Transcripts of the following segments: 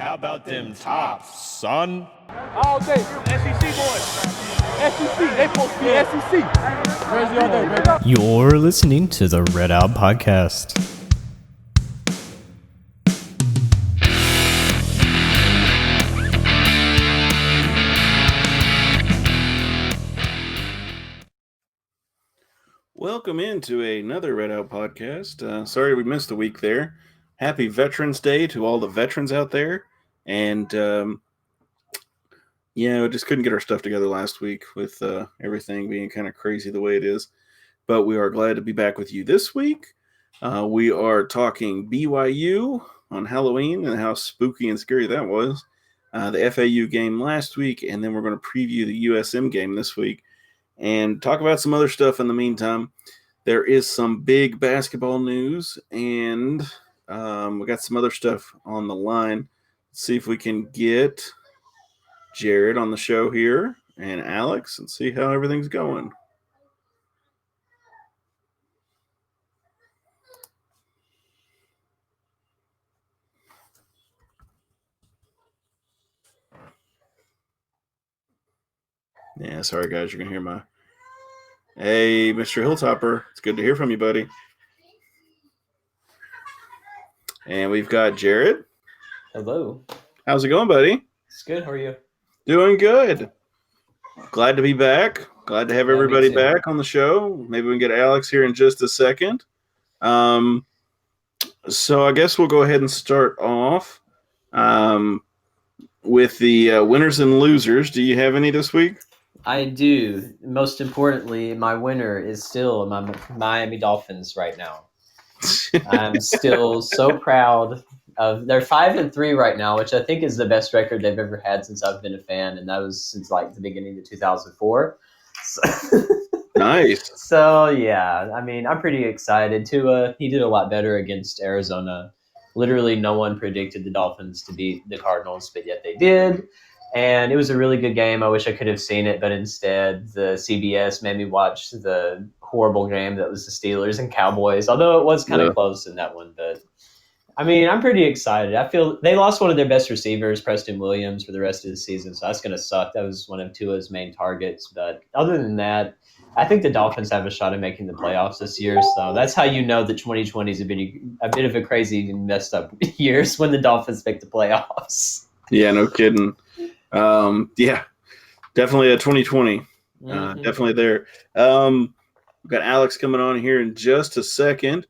How about them tops, son? All day. SEC boys. SEC. They supposed to be SEC. Jersey all day, baby. You're listening to the Red Out Podcast. Welcome into another Red Out Podcast. Sorry we missed a week there. Happy Veterans Day to all the veterans out there. And, just couldn't get our stuff together last week with everything being kind of crazy the way it is. But we are glad to be back with you this week. We are talking BYU on Halloween and how spooky and scary that was. The FAU game last week, and then we're going to preview the USM game this week and talk about some other stuff in the meantime. There is some big basketball news, and we got some other stuff on the line. Let's see if we can get Jared on the show here and Alex and see how everything's going. Yeah, sorry guys, you're going to hear my... Hey, Mr. Hilltopper, it's good to hear from you, buddy. And we've got Jared. Hello. How's it going, buddy? It's good. How are you? Doing good. Glad to be back. Glad to have everybody me too. back on the show. Maybe we can get Alex here in just a second. So I guess we'll go ahead and start off with the winners and losers. Do you have any this week? I do. Most importantly, my winner is still my Miami Dolphins right now. I'm still so proud of. They're 5-3 right now, which I think is the best record they've ever had since I've been a fan, and that was since like the beginning of 2004. So, Nice. So yeah, I mean, I'm pretty excited. Tua, he did a lot better against Arizona. Literally, no one predicted the Dolphins to beat the Cardinals, but yet they did. And it was a really good game. I wish I could have seen it, but instead the CBS made me watch the horrible game that was the Steelers and Cowboys, although it was kind of close in that one. But, I mean, I'm pretty excited. I feel they lost one of their best receivers, Preston Williams, for the rest of the season, so that's going to suck. That was one of Tua's main targets. But other than that, I think the Dolphins have a shot at making the playoffs this year. So that's how you know that 2020 is a bit of a crazy and messed up year when the Dolphins make the playoffs. Yeah, no kidding. Yeah, definitely a 2020. Definitely there. We've got Alex coming on here in just a second.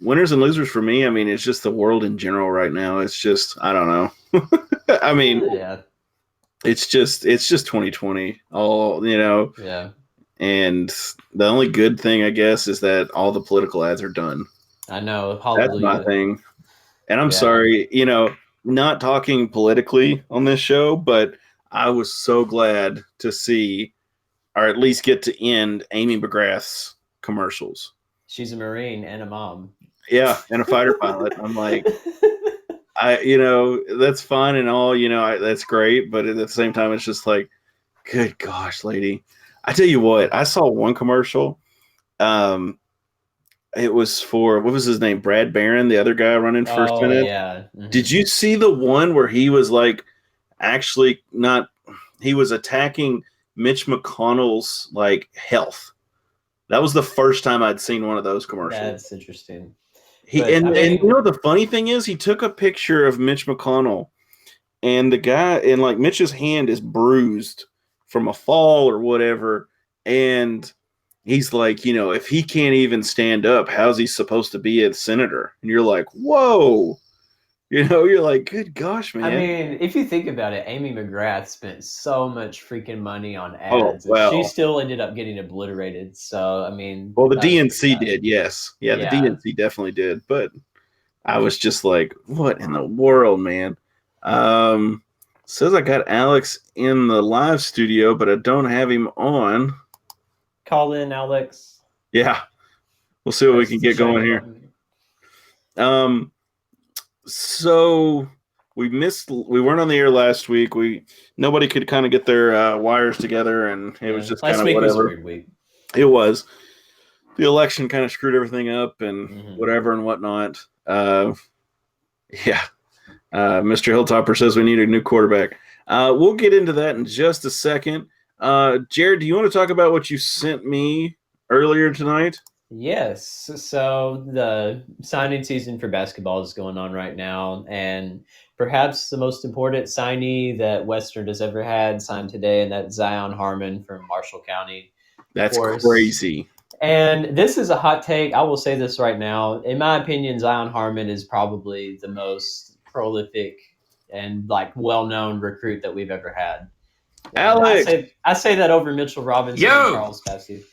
Winners and losers for me, I mean, it's just the world in general right now. It's just, I don't know. I mean, yeah. It's just 2020. All, Yeah. And the only good thing, I guess, is that all the political ads are done. I know. Hallelujah. That's my thing. And I'm sorry, not talking politically on this show, but I was so glad to see, or at least get to end Amy McGrath's commercials. She's a Marine and a mom. Yeah, and a fighter pilot. I'm like, that's fine and all, that's great. But at the same time, it's just like, good gosh, lady. I tell you what, I saw one commercial. It was for, what was his name? Brad Barron, the other guy running first minute. Yeah. Mm-hmm. Did you see the one where he was like, he was attacking Mitch McConnell's like health? That was the first time I'd seen one of those commercials. That's interesting. And the funny thing is, he took a picture of Mitch McConnell, and the guy, and like Mitch's hand is bruised from a fall or whatever, and he's like, if he can't even stand up, how's he supposed to be a senator? And you're like, whoa. You're like, good gosh, man. I mean, if you think about it, Amy McGrath spent so much freaking money on ads. Oh, well. And she still ended up getting obliterated. So, I mean. Well, the DNC did, yes. Yeah, the DNC definitely did. But I was just like, what in the world, man? Says I got Alex in the live studio, but I don't have him on. Call in, Alex. Yeah. We'll see what we can get going here. So we weren't on the air last week. Nobody could kind of get their wires together, and it was just kind of whatever. Last week was a weird week. It was. The election kind of screwed everything up and whatever and whatnot. Yeah. Mr. Hilltopper says we need a new quarterback. We'll get into that in just a second. Jared, do you want to talk about what you sent me earlier tonight? Yes. So the signing season for basketball is going on right now, and perhaps the most important signee that Western has ever had signed today, and that's Zion Harmon from Marshall County. That's course. crazy. And this is a hot take. I will say this right now. In my opinion, Zion Harmon is probably the most prolific and well-known recruit that we've ever had. Alex, I say that over Mitchell Robinson and Charles Passy.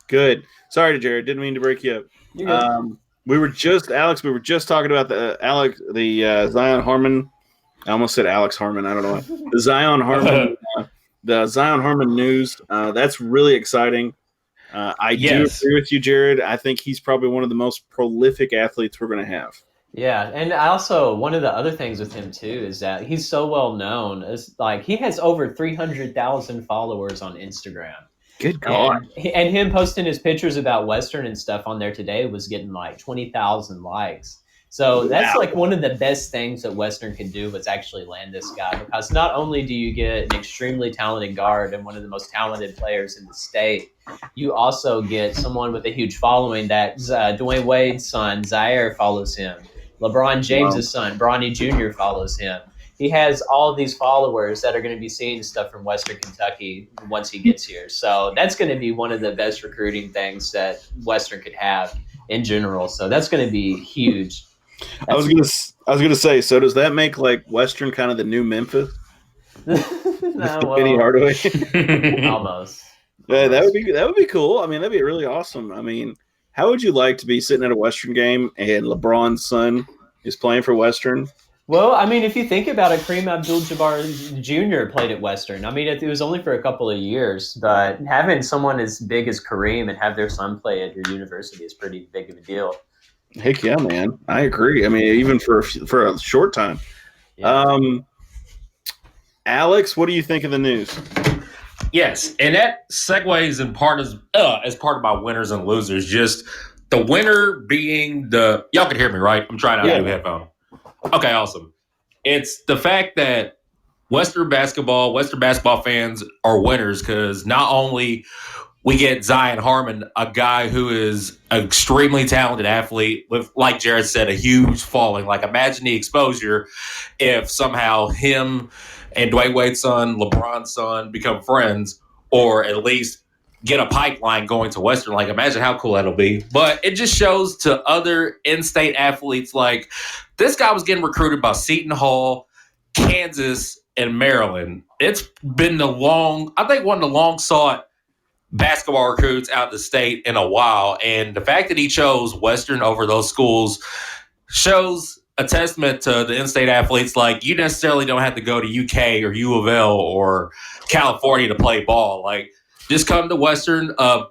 good. Sorry, Jared. Didn't mean to break you up. You're good. We were just talking about the Zion Harmon. I almost said Alex Harmon. I don't know. The Zion Harmon, the Zion Harmon news. That's really exciting. I do agree with you, Jared. I think he's probably one of the most prolific athletes we're going to have. Yeah, and also one of the other things with him too is that he's so well known. It's he has over 300,000 followers on Instagram. Good God! And him posting his pictures about Western and stuff on there today was getting 20,000 likes. So that's one of the best things that Western can do was actually land this guy, because not only do you get an extremely talented guard and one of the most talented players in the state, you also get someone with a huge following. That Dwayne Wade's son, Zaire, follows him. LeBron James' son, Bronny Jr., follows him. He has all these followers that are going to be seeing stuff from Western Kentucky once he gets here. So that's going to be one of the best recruiting things that Western could have in general. So that's going to be huge. I was gonna say. So does that make Western kind of the new Memphis? Penny Hardaway. Almost. Yeah, that would be cool. I mean, that'd be really awesome. I mean, how would you like to be sitting at a Western game and LeBron's son is playing for Western? Well, I mean, if you think about it, Kareem Abdul-Jabbar Jr. played at Western. I mean, it was only for a couple of years, but having someone as big as Kareem and have their son play at your university is pretty big of a deal. Heck yeah, man. I agree. I mean, even for a short time. Yeah. Alex, what do you think of the news? Yes, and that segues in part as part of my winners and losers. Just the winner being y'all can hear me, right? I'm trying out a new headphone. Okay, awesome. It's the fact that Western basketball fans are winners, because not only we get Zion Harmon, a guy who is an extremely talented athlete with, like Jared said, a huge following. Imagine the exposure if somehow him and Dwayne Wade's son, LeBron's son, become friends, or at least get a pipeline going to Western. Imagine how cool that'll be. But it just shows to other in-state athletes, this guy was getting recruited by Seton Hall, Kansas, and Maryland. It's been one of the long-sought basketball recruits out of the state in a while. And the fact that he chose Western over those schools shows a testament to the in-state athletes. You necessarily don't have to go to UK or U of L or California to play ball. Just come to Western, a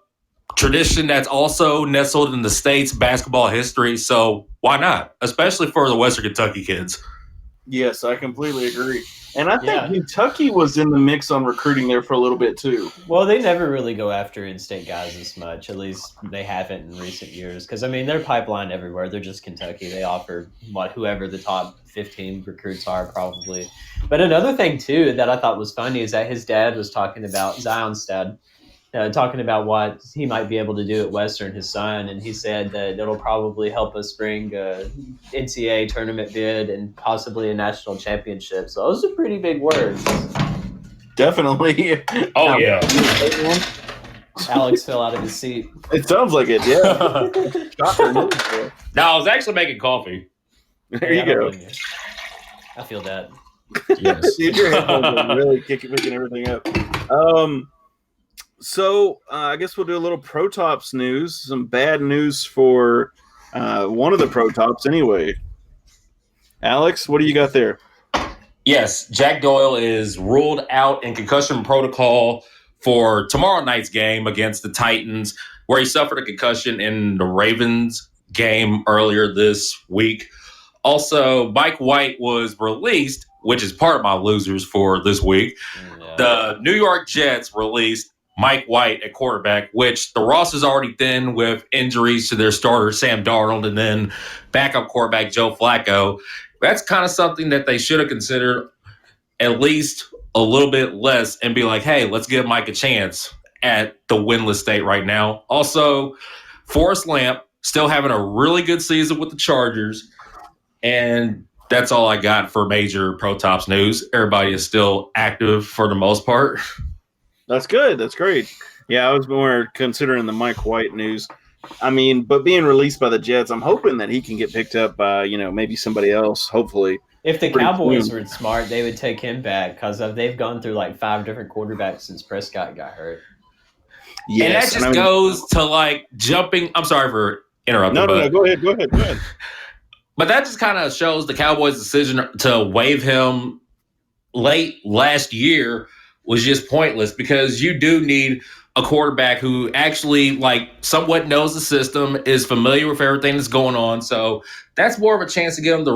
tradition that's also nestled in the state's basketball history. So why not? Especially for the Western Kentucky kids. Yes, I completely agree. And I think Kentucky was in the mix on recruiting there for a little bit too. Well, they never really go after in-state guys as much. At least they haven't in recent years. Because, I mean, they're pipeline everywhere. They're just Kentucky. They offer whoever the top 15 recruits are probably. But another thing, too, that I thought was funny is that his dad was talking about, Zion's dad, talking about what he might be able to do at Western, his son, and he said that it'll probably help us bring a NCAA tournament bid and possibly a national championship. So those are pretty big words. Definitely. Oh, yeah. Alex fell out of his seat. It sounds like it, yeah. No, I was actually making coffee. There you go. I feel that. Yes. Dude, your headphones are really picking everything up. So I guess we'll do a little Pro Tops news. Some bad news for one of the Pro Tops anyway. Alex, what do you got there? Yes, Jack Doyle is ruled out in concussion protocol for tomorrow night's game against the Titans, where he suffered a concussion in the Ravens game earlier this week. Also, Mike White was released, which is part of my losers for this week. Yeah. The New York Jets released Mike White at quarterback, which the Ross is already thin with injuries to their starter, Sam Darnold, and then backup quarterback, Joe Flacco. That's kind of something that they should have considered at least a little bit less and be like, hey, let's give Mike a chance at the winless state right now. Also, Forrest Lamp still having a really good season with the Chargers. And that's all I got for major Pro Tops news. Everybody is still active for the most part. That's good. That's great. Yeah, I was more considering the Mike White news. I mean, but being released by the Jets, I'm hoping that he can get picked up by, maybe somebody else, hopefully. If the Pretty Cowboys soon. were smart, they would take him back because they've gone through like 5 different quarterbacks since Prescott got hurt. Yes. And that just goes to like jumping. I'm sorry for interrupting. No, go ahead. But that just kind of shows the Cowboys' decision to waive him late last year was just pointless because you do need a quarterback who actually like somewhat knows the system, is familiar with everything that's going on. So that's more of a chance to get him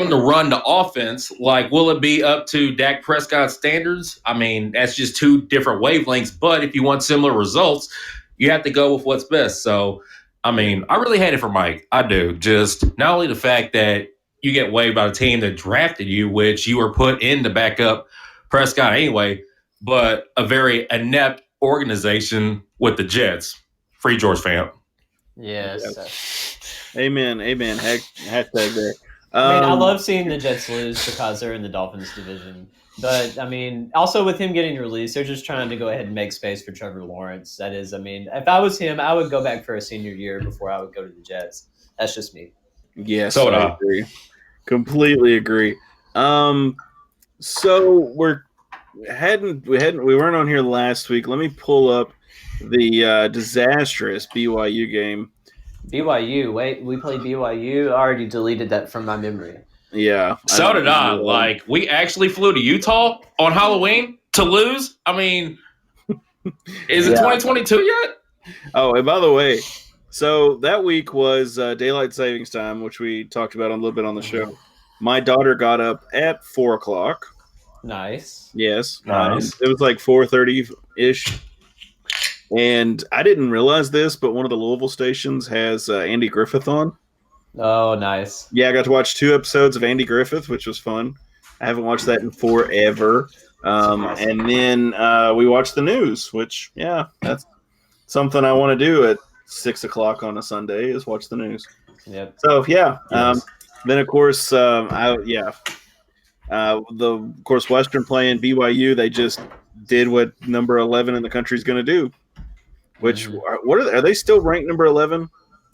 to run the offense. Like, will it be up to Dak Prescott's standards? I mean, that's just 2 different wavelengths. But if you want similar results, you have to go with what's best. So, I mean, I really hate it for Mike. I do. Just not only the fact that you get waived by the team that drafted you, which you were put in to back up Prescott anyway, but a very inept organization with the Jets. Free George Fant. Yes. Amen. Hashtag there. I mean, I love seeing the Jets lose because they're in the Dolphins division. But, I mean, also with him getting released, they're just trying to go ahead and make space for Trevor Lawrence. That is, I mean, if I was him, I would go back for a senior year before I would go to the Jets. That's just me. Yes, So I agree. Completely agree. So we weren't on here last week. Let me pull up the disastrous BYU game. BYU, wait, we played BYU? I already deleted that from my memory. Yeah. So did I. Like, we actually flew to Utah on Halloween to lose. I mean, is it 2022 yet? Oh, and by the way, so that week was daylight savings time, which we talked about a little bit on the show. My daughter got up at 4:00. Nice. Yes. Nice. It was like 4:30-ish. And I didn't realize this, but one of the Louisville stations has Andy Griffith on. Oh, nice. Yeah, I got to watch 2 episodes of Andy Griffith, which was fun. I haven't watched that in forever. And then we watched the news, which, yeah, that's something I want to do at 6:00 on a Sunday is watch the news. Yep. So, yeah. Yes. Then, of course, Western playing BYU, they just did what number 11 in the country is going to do. Which are they still ranked number 11?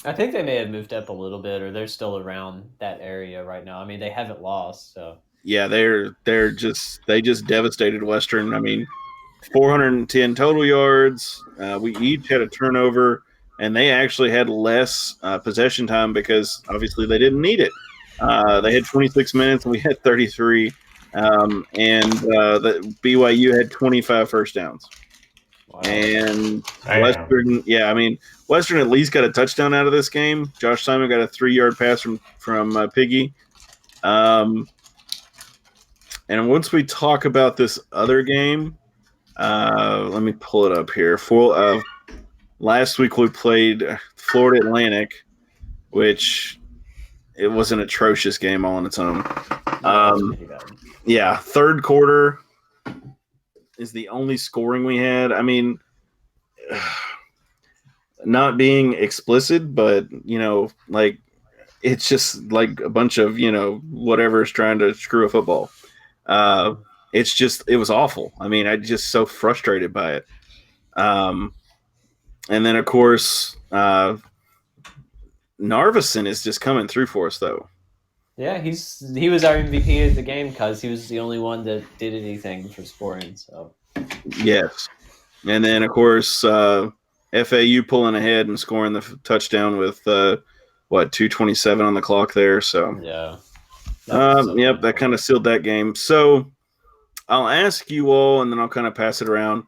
I think they may have moved up a little bit, or they're still around that area right now. I mean, they haven't lost, so Yeah, they just devastated Western. I mean, 410 total yards. We each had a turnover, and they actually had less possession time because obviously they didn't need it. They had 26 minutes, and we had 33. The BYU had 25 first downs. wow. And Western, Western at least got a touchdown out of this game. Josh Simon got a 3-yard pass from Piggy. And once we talk about this other game, let me pull it up here. Last week we played Florida Atlantic, which it was an atrocious game all on its own. Third quarter is the only scoring we had. I mean, not being explicit, but, it's just like a bunch of, whatever's trying to screw a football. It was awful. I mean, I'm just so frustrated by it. And then, of course, Narveson is just coming through for us, though. Yeah, he was our MVP of the game because he was the only one that did anything for scoring. So yes, and then of course FAU pulling ahead and scoring the touchdown with 2:27 on the clock there. So yeah, that kind of sealed that game. So I'll ask you all, and then I'll kind of pass it around.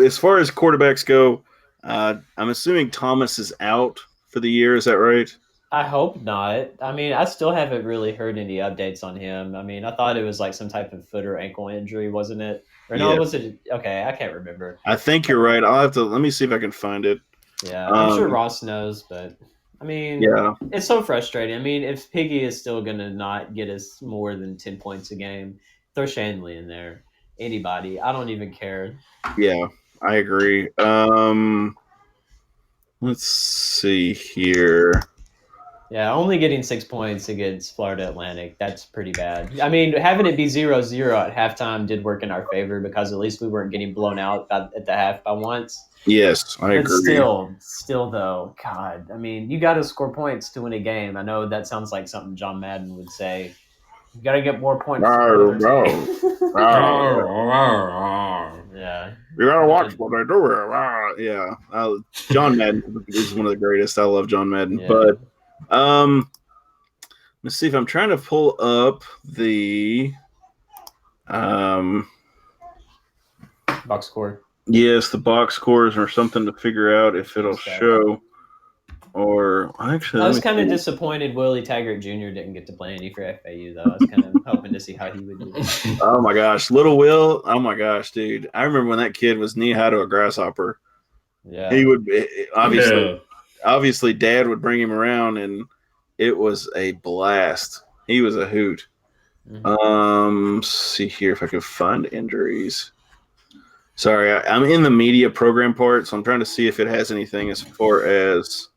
As far as quarterbacks go, I'm assuming Thomas is out for the year. Is that right? I hope not. I mean, I still haven't really heard any updates on him. I mean, I thought it was like some type of foot or ankle injury, wasn't it? Or no, Yeah. was it? Okay, I can't remember. I think you're right. I'll have to let me see if I can find it. Yeah, I'm sure Ross knows, but I mean, Yeah. it's so frustrating. I mean, if Piggy is still going to not get us more than 10 points a game, throw Shanley in there. Anybody. I don't even care. Yeah, I agree. Let's see here. Yeah, only getting 6 points against Florida Atlantic, that's pretty bad. I mean, having it be 0-0 at halftime did work in our favor because at least we weren't getting blown out at the half by once. Yes, I But agree. still though, God, I mean, you got to score points to win a game. I know that sounds like something John Madden would say. You got to get more points than the other team. Yeah. You gotta watch what they do. Yeah, John Madden is one of the greatest. I love John Madden. Yeah. But let's see if I'm trying to pull up the Box score. yes, the box scores or something to figure out if it'll Okay. show. Or actually, I was kind of disappointed Willie Taggart Jr. didn't get to play any for FAU, though. I was kind of hoping to see how he would do. Oh my gosh, Little Will! Oh my gosh, dude! I remember when that kid was knee high to a grasshopper. Yeah, He would obviously Dad would bring him around, and it was a blast. He was a hoot. Mhm. See here if I can find injuries. Sorry, I'm in the media program part, so I'm trying to see if it has anything as far as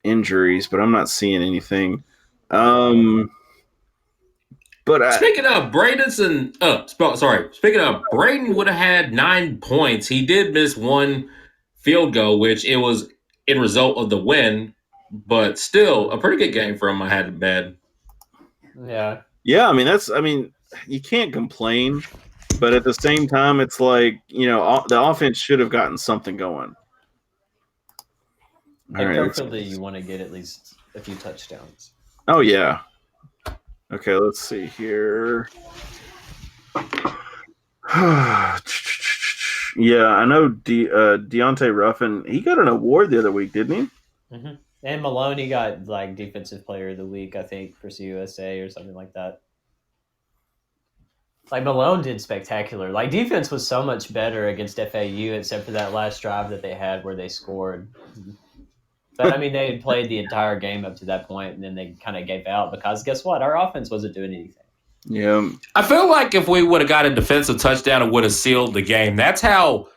injuries, but I'm not seeing anything. But Speaking of Bradenson, Speaking of Braden would have had 9 points. He did miss one field goal, which it was in result of the win, but still a pretty good game for him. I had to bet. Yeah. I mean, you can't complain, but at the same time, it's like, the offense should have gotten something going. And preferably you want to get at least a few touchdowns. Oh, yeah. Okay, let's see here. Yeah, I know Deontay Ruffin, he got an award the other week, didn't he? Mm-hmm. And Malone, he got like Defensive Player of the Week, I think, for CUSA or something like that. Like Malone did spectacular. Like defense was so much better against FAU, except for that last drive that they had where they scored. But I mean, they had played the entire game up to that point, and then they kind of gave out because guess what? Our offense wasn't doing anything. Yeah, I feel like if we would have got a defensive touchdown, it would have sealed the game. That's how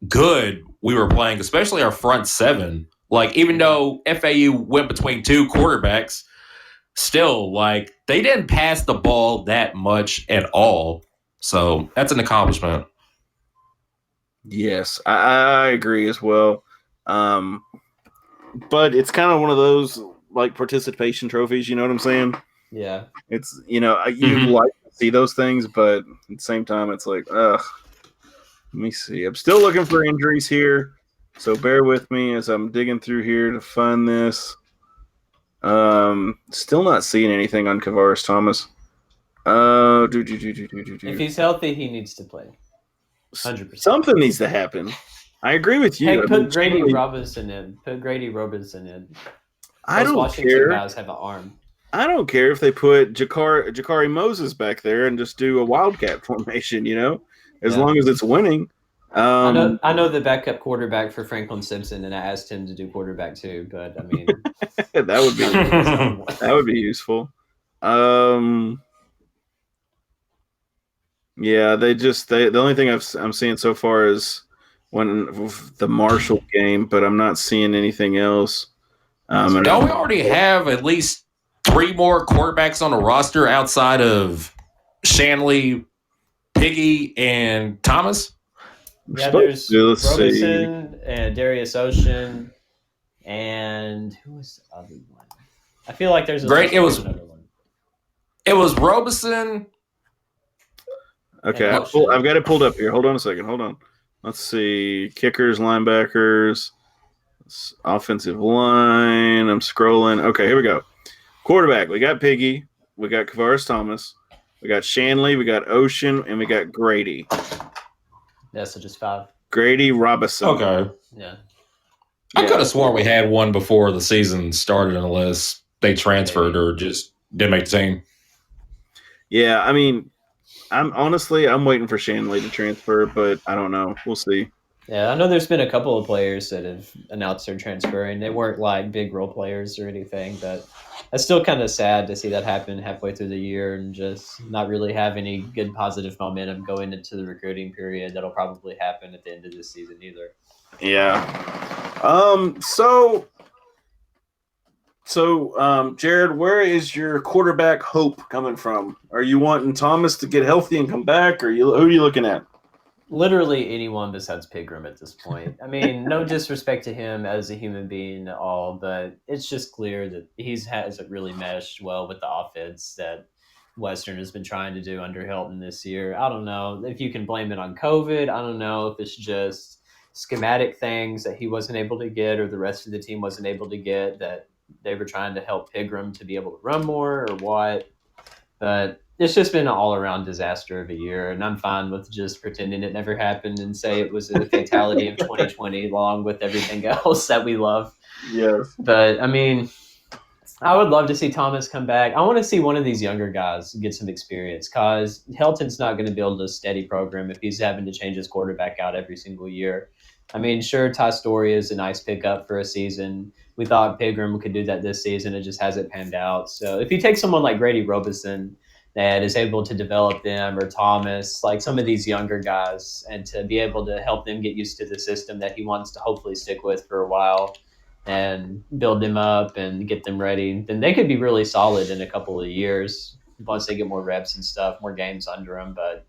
good we were playing, especially our front seven. Like, even though FAU went between two quarterbacks, still, like, they didn't pass the ball that much at all. So that's an accomplishment. Yes, I agree as well. But it's kind of one of those like participation trophies. You know what I'm saying? Yeah. It's you like to see those things, but at the same time, it's like, ugh. Let me see. I'm still looking for injuries here, so bear with me as I'm digging through here to find this. Still not seeing anything on Kavaris Thomas. If he's healthy, he needs to play. 100%. Something needs to happen. I agree with you. Hey, put Grady Robinson in. I don't Washington care. Guys have an arm. I don't care if they put Jakari Moses back there and just do a wildcat formation. As long as it's winning. I know the backup quarterback for Franklin Simpson, and I asked him to do quarterback too. But I mean, that would be useful. Yeah, the only thing I'm seeing so far is the Marshall game, but I'm not seeing anything else. Don't we already have at least 3 more quarterbacks on the roster outside of Shanley, Piggy, and Thomas? Yeah, there's Robeson and Darius Ocean, and who was the other one? I feel like there's another one. It was Robeson. Okay, I've got it pulled up here. Hold on a second. Hold on. Let's see. Kickers, linebackers, offensive line. I'm scrolling. Okay, here we go. Quarterback. We got Piggy. We got Kavaris Thomas. We got Shanley. We got Ocean. And we got Grady. Yeah, so just 5. Grady Robinson. Okay. Yeah. I could have sworn we had one before the season started, unless they transferred or just didn't make the team. Yeah, I mean, I'm waiting for Shanley to transfer, but I don't know. We'll see. Yeah, I know there's been a couple of players that have announced their transfer, and they weren't like big role players or anything, but it's still kind of sad to see that happen halfway through the year and just not really have any good positive momentum going into the recruiting period that'll probably happen at the end of this season either. Yeah. Jared, where is your quarterback hope coming from? Are you wanting Thomas to get healthy and come back, or who are you looking at? Literally anyone besides Pigram at this point. I mean, no disrespect to him as a human being at all, but it's just clear that he hasn't really meshed well with the offense that Western has been trying to do under Hilton this year. I don't know if you can blame it on COVID. I don't know if it's just schematic things that he wasn't able to get or the rest of the team wasn't able to get, that they were trying to help Pigram to be able to run more or what. But it's just been an all-around disaster of a year, and I'm fine with just pretending it never happened and say it was a fatality of 2020 along with everything else that we love. Yes. But, I mean, I would love to see Thomas come back. I want to see one of these younger guys get some experience because Helton's not going to build a steady program if he's having to change his quarterback out every single year. I mean, sure, Ty Story is a nice pickup for a season. We thought Pigram could do that this season. It just hasn't panned out. So if you take someone like Grady Robeson that is able to develop them, or Thomas, like some of these younger guys, and to be able to help them get used to the system that he wants to hopefully stick with for a while and build them up and get them ready, then they could be really solid in a couple of years once they get more reps and stuff, more games under them. But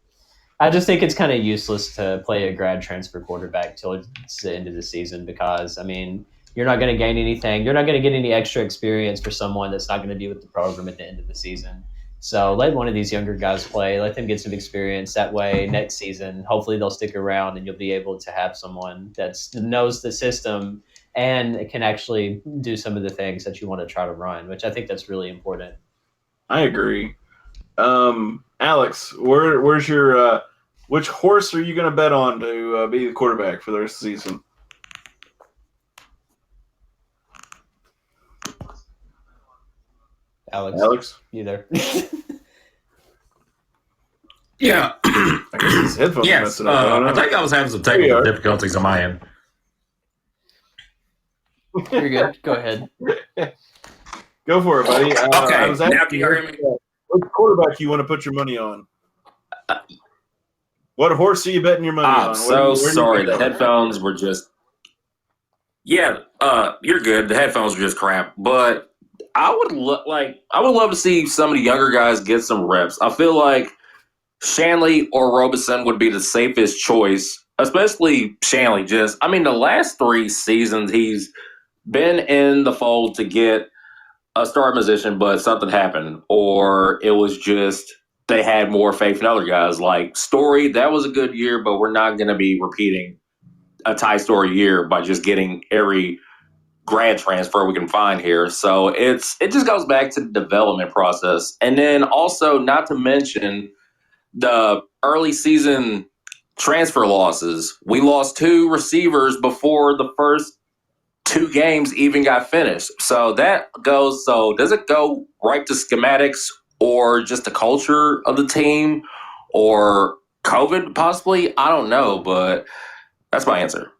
I just think it's kind of useless to play a grad transfer quarterback till it's the end of the season because, I mean, you're not going to gain anything. You're not going to get any extra experience for someone that's not going to be with the program at the end of the season. So let one of these younger guys play. Let them get some experience. That way, next season, hopefully they'll stick around and you'll be able to have someone that knows the system and can actually do some of the things that you want to try to run, which I think that's really important. I agree. Alex, where's your which horse are you going to bet on to be the quarterback for the rest of the season? Alex, you there? Yeah. I guess his headphones Yes. messing up. I think I was having some technical difficulties on my end. You're good. Go ahead. Go for it, buddy. Okay. I was Now asking can you hear me? which quarterback you want to put your money on? What horse are you betting your money on? I'm so sorry. The headphones were just. Yeah, you're good. The headphones were just crap, but I would love to see some of the younger guys get some reps. I feel like Shanley or Robeson would be the safest choice, especially Shanley. The last 3 seasons he's been in the fold to get a starting position, but something happened, or it was just they had more faith in other guys. Like Story, that was a good year, but we're not going to be repeating a Ty Story year by just getting every grad transfer we can find here. So it just goes back to the development process. And then also, not to mention the early season transfer losses. We lost 2 receivers before the first 2 games even got finished. So does it go right to schematics or just the culture of the team or COVID possibly? I don't know, but that's my answer.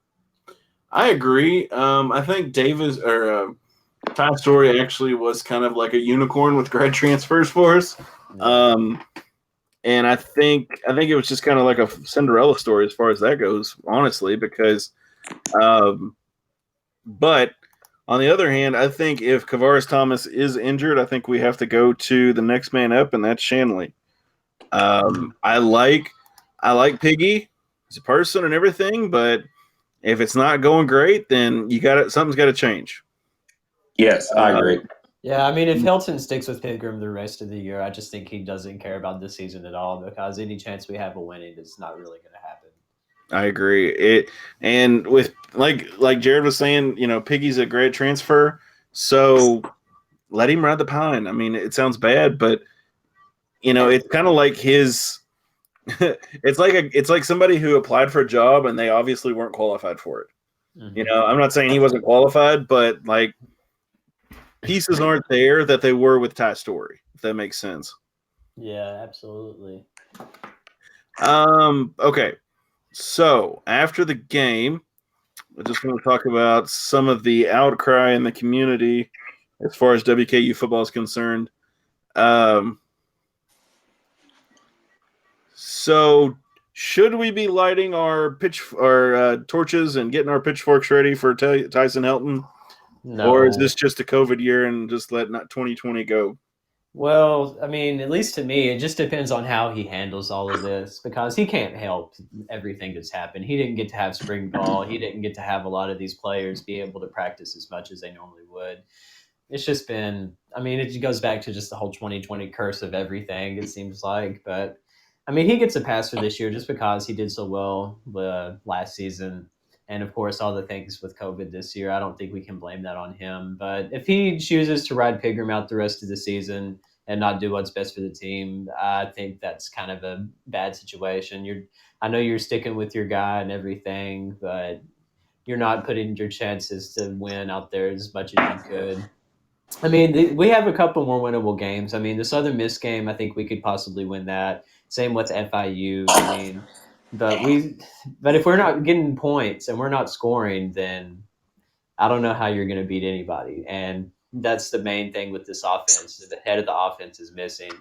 I agree. I think Davis or Ty Story actually was kind of like a unicorn with grad transfers for us. And I think it was just kind of like a Cinderella story as far as that goes, honestly, because but on the other hand, I think if Kavaris Thomas is injured, I think we have to go to the next man up, and that's Shanley. I like Piggy as a person and everything, but if it's not going great, then something's got to change. Yes, I agree. Yeah, I mean, if Hilton sticks with Pigram the rest of the year, I just think he doesn't care about this season at all because any chance we have of winning is not really going to happen. I agree. And with like Jared was saying, Piggy's a grad transfer, so let him ride the pine. I mean, it sounds bad, but it's kind of like his. It's like somebody who applied for a job and they obviously weren't qualified for it. Mhm. You know, I'm not saying he wasn't qualified, but like pieces aren't there that they were with Ty Story, if that makes sense. Yeah, absolutely. Okay. So after the game, I just want to talk about some of the outcry in the community as far as WKU football is concerned. So should we be lighting our torches and getting our pitchforks ready for Tyson Helton, or is No. this just a COVID year and just let 2020 go? Well, I mean, at least to me, it just depends on how he handles all of this because he can't help everything that's happened. He didn't get to have spring ball. He didn't get to have a lot of these players be able to practice as much as they normally would. It's just been, I mean, it goes back to just the whole 2020 curse of everything, it seems like. But I mean, he gets a pass for this year just because he did so well last season. And of course, all the things with COVID this year, I don't think we can blame that on him. But if he chooses to ride Pigram out the rest of the season and not do what's best for the team, I think that's kind of a bad situation. I know you're sticking with your guy and everything, but you're not putting your chances to win out there as much as you could. I mean, we have a couple more winnable games. I mean, the Southern Miss game, I think we could possibly win that. Same with FIU. I mean, but but if we're not getting points and we're not scoring, then I don't know how you're going to beat anybody. And that's the main thing with this offense. The head of the offense is missing.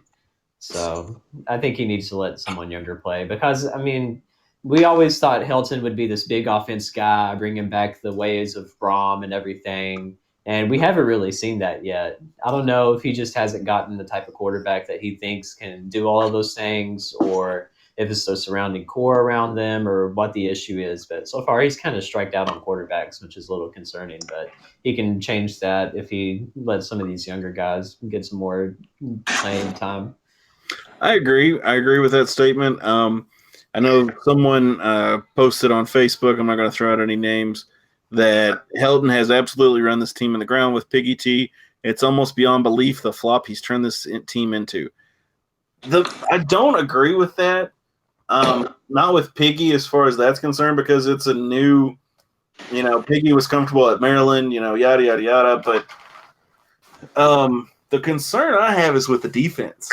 So I think he needs to let someone younger play because, I mean, we always thought Helton would be this big offense guy, bringing back the ways of Brom and everything. And we haven't really seen that yet. I don't know if he just hasn't gotten the type of quarterback that he thinks can do all of those things or if it's the surrounding core around them or what the issue is. But so far, he's kind of striked out on quarterbacks, which is a little concerning. But he can change that if he lets some of these younger guys get some more playing time. I agree. I agree with that statement. I know someone posted on Facebook, I'm not going to throw out any names, that Helton has absolutely run this team in the ground with Piggy T. It's almost beyond belief the flop he's turned this team into. I don't agree with that. Not with Piggy as far as that's concerned, because it's a new, Piggy was comfortable at Maryland, yada, yada, yada. But the concern I have is with the defense.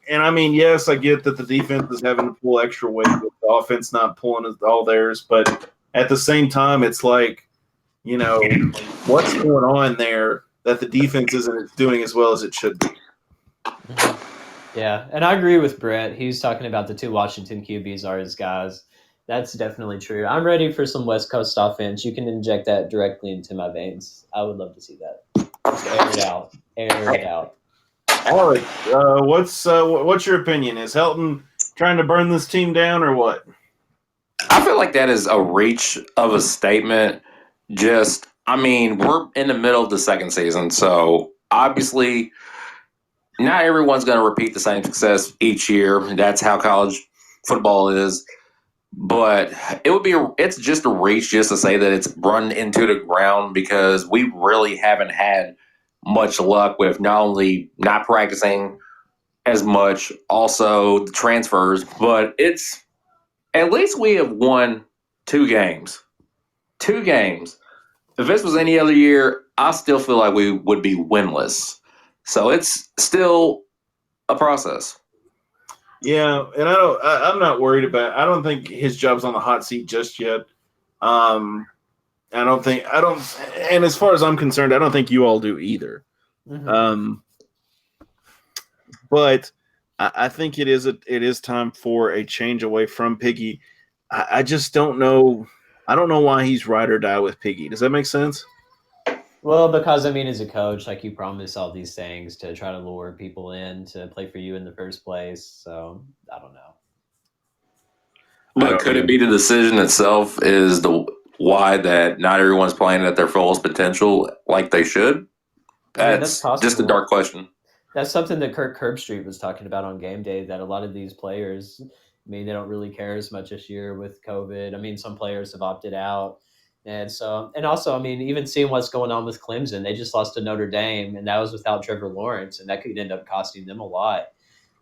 And I mean, yes, I get that the defense is having to pull extra weight with the offense not pulling all theirs. But at the same time, it's like, what's going on there that the defense isn't doing as well as it should be? Yeah, and I agree with Brett. He's talking about the two Washington QBs are his guys. That's definitely true. I'm ready for some West Coast offense. You can inject that directly into my veins. I would love to see that. Just air it out. Air it out. Alex, what's your opinion? Is Helton trying to burn this team down or what? I feel like that is a reach of a statement. I mean, we're in the middle of the second season, so obviously not everyone's going to repeat the same success each year. That's how college football is. But it's just a reach just to say that it's run into the ground because we really haven't had much luck with not only not practicing as much, also the transfers, but at least we have won 2 games. 2 games. If this was any other year, I still feel like we would be winless. So it's still a process. Yeah, and I'm not worried about. I don't think his job's on the hot seat just yet. And as far as I'm concerned, I don't think you all do either. Mm-hmm. But I think it is time for a change away from Piggy. I just don't know. I don't know why he's ride or die with Piggy. Does that make sense? Well, because I mean, as a coach, like you promise all these things to try to lure people in to play for you in the first place. So I don't know. But could it be the decision itself is the why that not everyone's playing at their fullest potential like they should? That's just a dark question. That's something that Kirk Herbstreit was talking about on game day, that a lot of these players, I mean, they don't really care as much this year with COVID. I mean, some players have opted out. And so, and also, I mean, even seeing what's going on with Clemson, they just lost to Notre Dame, and that was without Trevor Lawrence, and that could end up costing them a lot.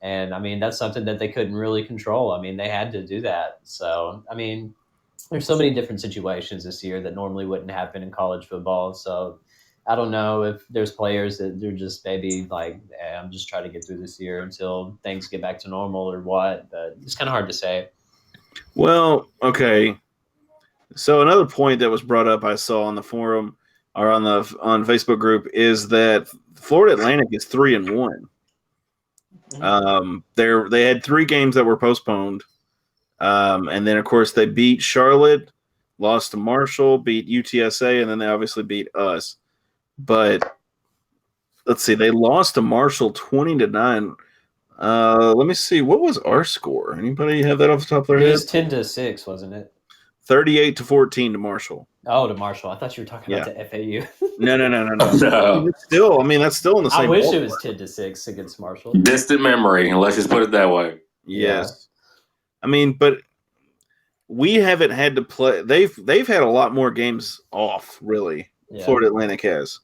And I mean, that's something that they couldn't really control. I mean, they had to do that. So, I mean, there's so many different situations this year that normally wouldn't happen in college football. So I don't know if there's players that they're just maybe like, I'm just trying to get through this year until things get back to normal or what. But it's kind of hard to say. Well, okay. So another point that was brought up I saw on the forum or on Facebook group is that Florida Atlantic is 3-1. They had 3 games that were postponed, and then of course they beat Charlotte, lost to Marshall, beat UTSA, and then they obviously beat us. But let's see, they lost to Marshall 20-9. Let me see, what was our score? Anybody have that off the top of their It head? was 10-6, wasn't it? 38-14 to Marshall. Oh, to Marshall. I thought you were talking about the FAU. No. No. It's still, that's still in the same. I wish ballpark. it was 10-6 against Marshall. Distant memory. Let's just put it that way. Yes. I mean, but we haven't had to play. They've had a lot more games off, really. Yeah. Florida Atlantic has.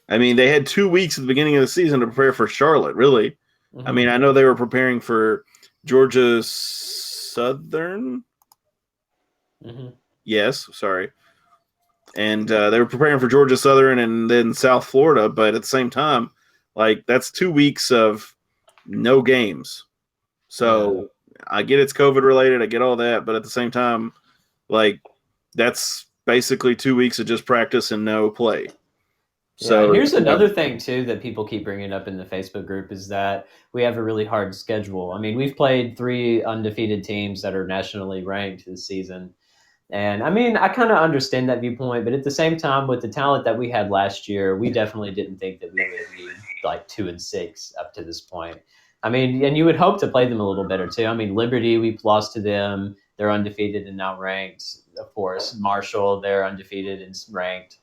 I mean, they had 2 weeks at the beginning of the season to prepare for Charlotte, really. Mm-hmm. I mean, I know they were preparing for Georgia Southern. Mm-hmm. Yes, sorry. And they were preparing for Georgia Southern and then South Florida, but at the same time, like, that's 2 weeks of no games. So I get it's COVID related, I get all that, but at the same time, like, that's basically 2 weeks of just practice and no play. So here's another thing too that people keep bringing up in the Facebook group is that we have a really hard schedule. I mean, we've played 3 undefeated teams that are nationally ranked this season. And I mean, I kind of understand that viewpoint, but at the same time, with the talent that we had last year, we definitely didn't think that we would be like 2-6 up to this point. I mean, and you would hope to play them a little better too. I mean, Liberty, we've lost to them. They're undefeated and now ranked. Of course, Marshall, they're undefeated and ranked.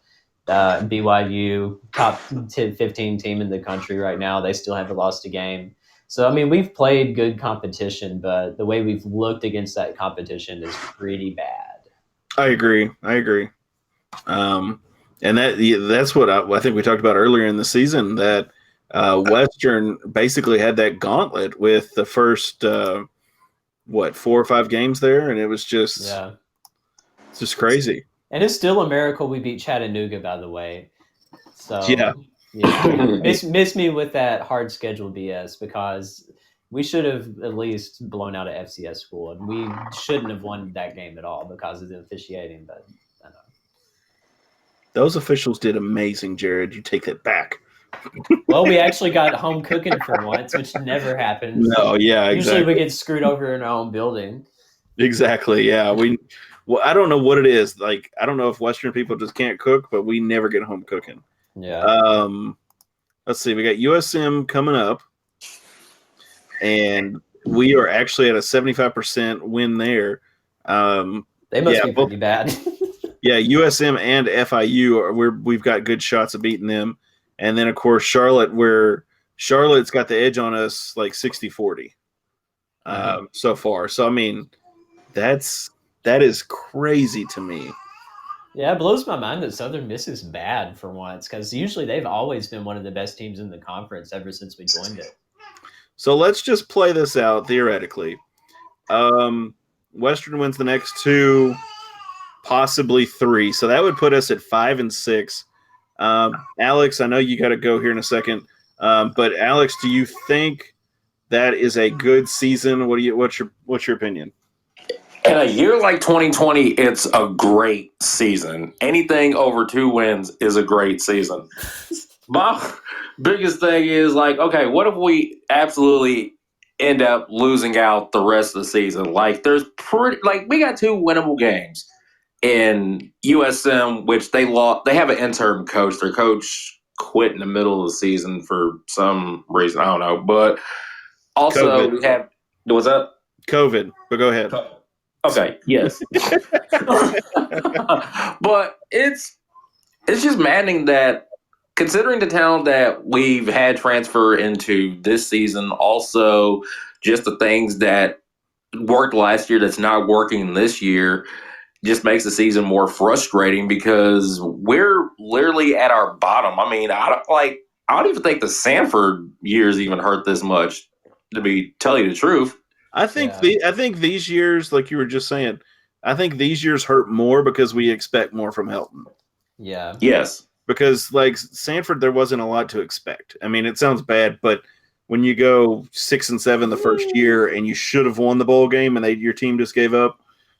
BYU, top 10, 15 team in the country right now. They still haven't lost a game. So, I mean, we've played good competition, but the way we've looked against that competition is pretty bad. I agree. And that's what I think we talked about earlier in the season, that Western basically had that gauntlet with the first, 4 or 5 games there, and it was just, it's just crazy. And it's still a miracle we beat Chattanooga, by the way. So, miss me with that hard schedule BS, because we should have at least blown out an FCS school, and we shouldn't have won that game at all because of the officiating. But I know those officials did amazing, Jared. You take that back. Well, we actually got home cooking for once, which never happens. No, yeah, exactly. Usually we get screwed over in our own building. Exactly, yeah. Well, I don't know what it is. Like, I don't know if Western people just can't cook, but we never get home cooking. Yeah. Let's see. We got USM coming up, and we are actually at a 75% win there. They must be pretty bad. Yeah, USM and FIU we've got good shots of beating them, and then of course Charlotte, where Charlotte's got the edge on us like 60-40 so far. So I mean, that is crazy to me. Yeah, it blows my mind that Southern Miss is bad for once, because usually they've always been one of the best teams in the conference ever since we joined it. So let's just play this out theoretically. Western wins the next 2, possibly 3. So that would put us at 5-6. Alex, I know you got to go here in a second. But Alex, do you think that is a good season? What's your opinion? In a year like 2020, it's a great season. Anything over 2 wins is a great season. My biggest thing is, like, okay, what if we absolutely end up losing out the rest of the season? Like, we got 2 winnable games in USM, which they lost. They have an interim coach. Their coach quit in the middle of the season for some reason. I don't know. But also, COVID. we have – what's up? COVID, but go ahead. Okay, yes. But it's just maddening that, considering the talent that we've had transfer into this season, also just the things that worked last year that's not working this year, just makes the season more frustrating because we're literally at our bottom. I mean, I don't even think the Sanford years even hurt this much, to tell you the truth. I think these years, like you were just saying, I think these years hurt more because we expect more from Helton. Yeah. Yes. Because like Sanford, there wasn't a lot to expect. I mean, it sounds bad, but when you go 6-7 the first year and you should have won the bowl game and your team just gave up,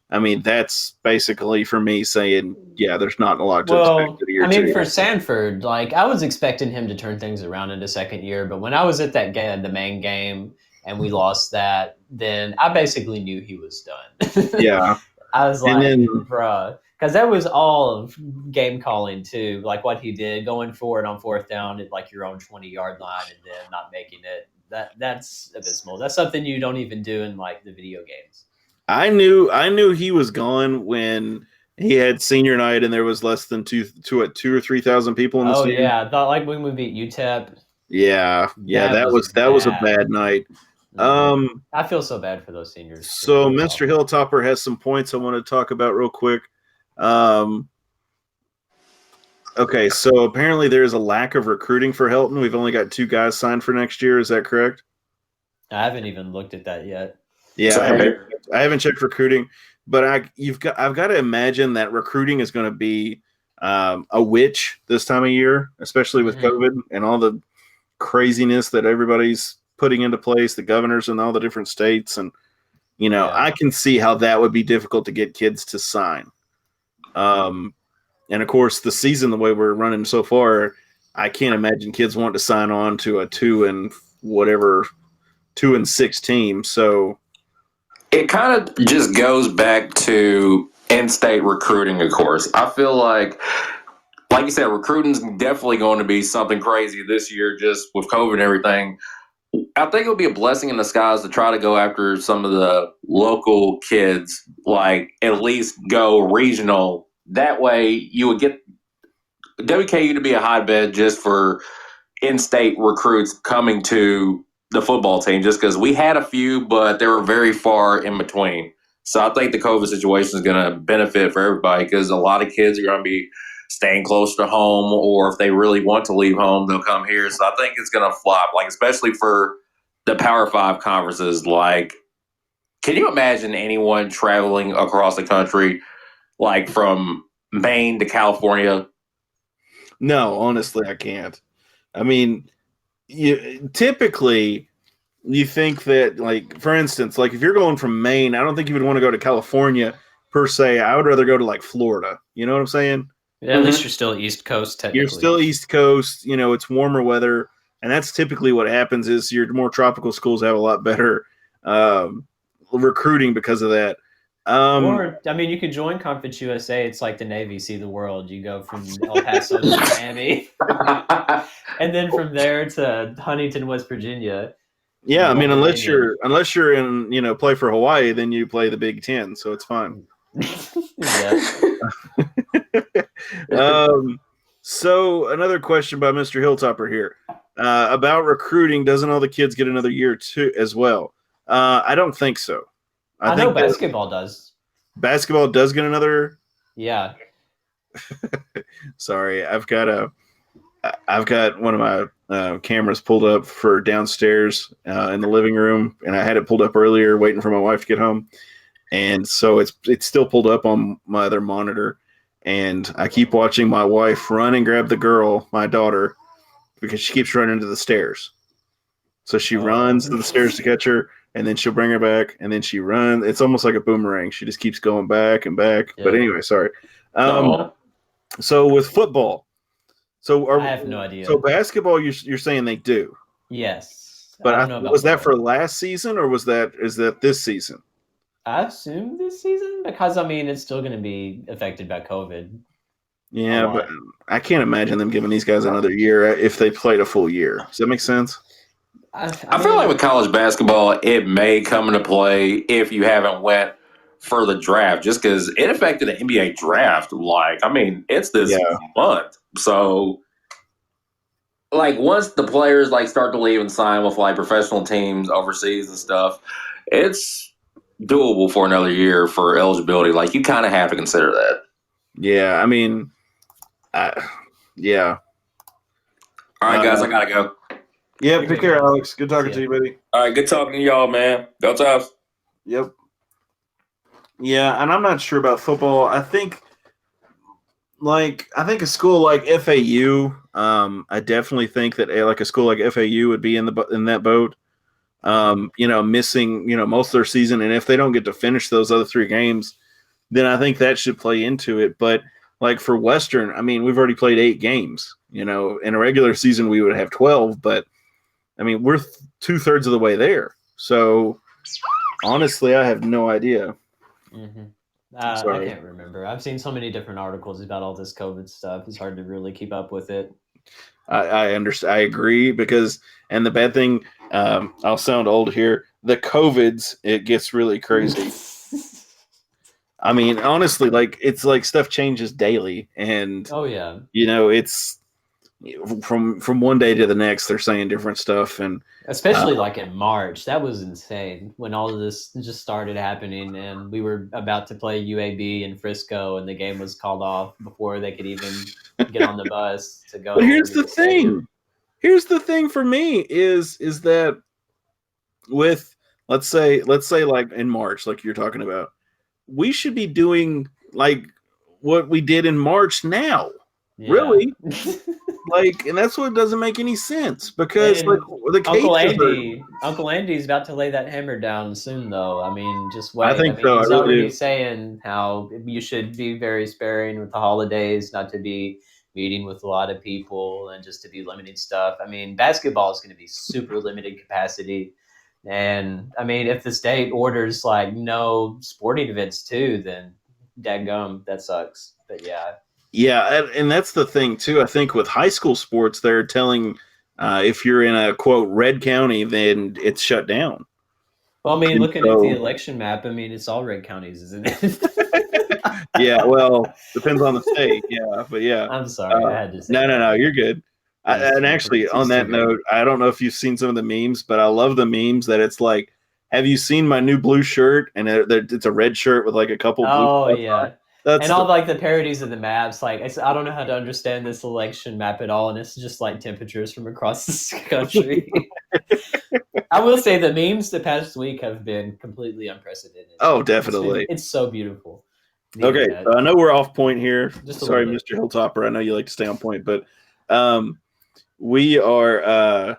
I mean, that's basically for me saying, yeah, there's not a lot to expect. I mean, for Sanford, like I was expecting him to turn things around in the second year, but when I was at that game, the main game, and we lost that, then I basically knew he was done. Yeah. I was like, then, bruh. Because that was all of game calling, too. Like what he did, going forward on fourth down at like your own 20-yard line and then not making it. That's abysmal. That's something you don't even do in like the video games. I knew he was gone when he had senior night and there was less than 2,000 or 3,000 people in the stadium. Yeah. I thought like when we beat UTEP. Yeah. That was a bad night. Mm-hmm. I feel so bad for those seniors. So Mr. Hilltopper has some points I want to talk about real quick. Okay, so apparently there's a lack of recruiting for Helton. We've only got 2 guys signed for next year. Is that correct? I haven't even looked at that yet. Yeah, I haven't checked recruiting, but I've got to imagine that recruiting is going to be a witch this time of year, especially with COVID and all the craziness that everybody's putting into place, the governors in all the different states, and I can see how that would be difficult to get kids to sign. And of course, the season, the way we're running so far, I can't imagine kids want to sign on to a 2-6 team. So it kind of just goes back to in-state recruiting, of course. I feel like you said, recruiting's definitely going to be something crazy this year just with COVID and everything. I think it would be a blessing in disguise to try to go after some of the local kids, like at least go regional. That way you would get WKU to be a hotbed just for in-state recruits coming to the football team, just because we had a few, but they were very far in between. So I think the COVID situation is going to benefit for everybody because a lot of kids are going to be staying close to home, or if they really want to leave home, they'll come here. So I think it's going to flop, like especially for the Power 5 conferences. Like, can you imagine anyone traveling across the country, like from Maine to California? No, honestly, I can't. I mean, typically you think that, like, for instance, like if you're going from Maine, I don't think you would want to go to California per se. I would rather go to like Florida. You know what I'm saying? Yeah, at least you're still East Coast, technically. You're still East Coast. It's warmer weather, and that's typically what happens. Is your more tropical schools have a lot better recruiting because of that. Or, I mean, you could join Conference USA. It's like the Navy, see the world. You go from El Paso to Miami, and then from there to Huntington, West Virginia. Yeah, I mean, unless you're in, play for Hawaii, then you play the Big Ten, so it's fine. So another question by Mr. Hilltopper here about recruiting. Doesn't all the kids get another year too as well? I don't think so. I know basketball does. Basketball does get another. Yeah. Sorry, I've got one of my cameras pulled up for downstairs in the living room, and I had it pulled up earlier, waiting for my wife to get home. And so it's still pulled up on my other monitor, and I keep watching my wife run and grab the girl, my daughter, because she keeps running to the stairs. So she runs to the stairs to catch her, and then she'll bring her back, and then she runs. It's almost like a boomerang. She just keeps going back and back. Yeah. But anyway, sorry. So with football, I have no idea. So basketball, you're saying they do? Yes. But was that for last season, or is that this season? I assume this season, because I mean it's still going to be affected by COVID. Yeah, but I can't imagine them giving these guys another year if they played a full year. Does that make sense? I feel like with college basketball, it may come into play if you haven't went for the draft, just because it affected the NBA draft. Like, I mean, it's this month, so like once the players like start to leave and sign with like professional teams overseas and stuff, it's doable for another year for eligibility. Like, you kind of have to consider that. Yeah, I mean, yeah. All right, guys, I gotta go. Yeah, take care, Alex. Good talking to you, buddy. All right, good talking to y'all, man. Go Tops. Yep. Yeah, and I'm not sure about football. I think a school like FAU, I definitely think that like a school like FAU would be in that boat. Missing most of their season, and if they don't get to finish those other 3 games, then I think that should play into it. But like for Western, I mean, we've already played 8 games. In a regular season we would have 12, but I mean we're 2/3 of the way there. So honestly, I have no idea. Mm-hmm. I can't remember. I've seen so many different articles about all this COVID stuff. It's hard to really keep up with it. I understand. I agree and the bad thing, I'll sound old here. The COVIDs, it gets really crazy. I mean, honestly, like it's like stuff changes daily, and oh yeah, it's from one day to the next they're saying different stuff, and especially like in March, that was insane when all of this just started happening, and we were about to play UAB in Frisco, and the game was called off before they could even get on the bus to go. But here's the thing. Here's the thing for me is that with let's say like in March, like you're talking about, we should be doing like what we did in March now. Yeah. Really? And that's what doesn't make any sense because the Uncle Andy's about to lay that hammer down soon, though. I mean, just wait. I think so. He's already saying how you should be very sparing with the holidays, not to be meeting with a lot of people, and just to be limiting stuff. I mean, basketball is going to be super limited capacity. And I mean, if the state orders like no sporting events too, then dadgum, that sucks. But yeah. Yeah, and that's the thing too. I think with high school sports, they're telling if you're in a quote red county, then it's shut down. Well, I mean, looking at the election map, I mean, it's all red counties, isn't it? Yeah, well, depends on the state. Yeah, but yeah. I'm sorry, I had to say. No, you're good. And actually, on that note, I don't know if you've seen some of the memes, but I love the memes that it's like, have you seen my new blue shirt? And it's a red shirt with like a couple blue. Oh, yeah. And all like the parodies of the maps, like I don't know how to understand this election map at all, and it's just like temperatures from across the country. I will say the memes the past week have been completely unprecedented. Oh, definitely. It's so beautiful. Okay, so I know we're off point here. Sorry, Mr. Hilltopper. I know you like to stay on point, but we are.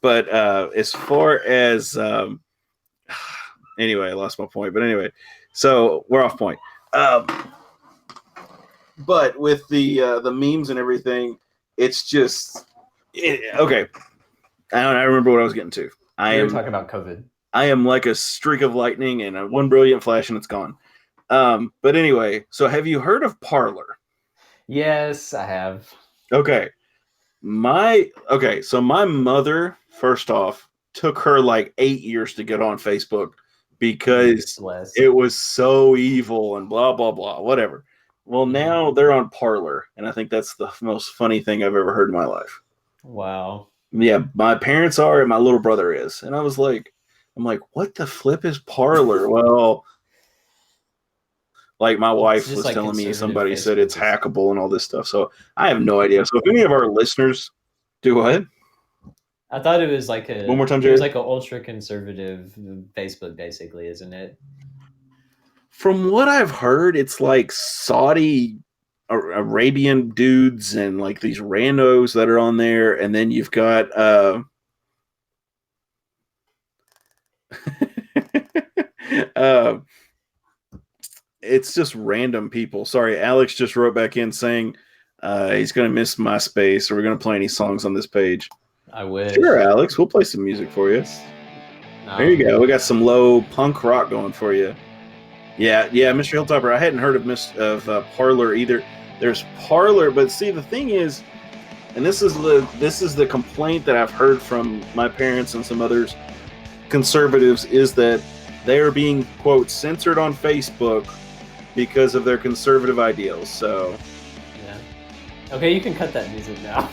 But as far as anyway, I lost my point. But anyway. So we're off point. But with the memes and everything, it's just okay. I remember what I was getting to. We were talking about COVID. I am like a streak of lightning and one brilliant flash and it's gone. But anyway, so have you heard of Parler? Yes, I have. Okay. So my mother, first off, took her like 8 years to get on Facebook. Because it was so evil and blah, blah, blah, whatever. Well, now they're on Parler, and I think that's the most funny thing I've ever heard in my life. Wow. Yeah, my parents are, and my little brother is. And I'm like, what the flip is Parler? Well, like my wife was like telling me somebody said it's hackable and all this stuff. So I have no idea. So if any of our listeners do what? I thought it was like one more time, Jared. It was like an ultra conservative Facebook, basically, isn't it? From what I've heard, it's like Saudi Arabian dudes and like these randos that are on there, and then you've got it's just random people. Sorry, Alex just wrote back in saying he's going to miss MySpace. Are we going to play any songs on this page? I wish. Sure, Alex. We'll play some music for you. No. There you go. We got some low punk rock going for you. Yeah, Mr. Hilltopper. I hadn't heard of Parler either. There's Parler, but see, the thing is, and this is the complaint that I've heard from my parents and some others, conservatives, is that they are being quote censored on Facebook because of their conservative ideals. So, yeah. Okay, you can cut that music now.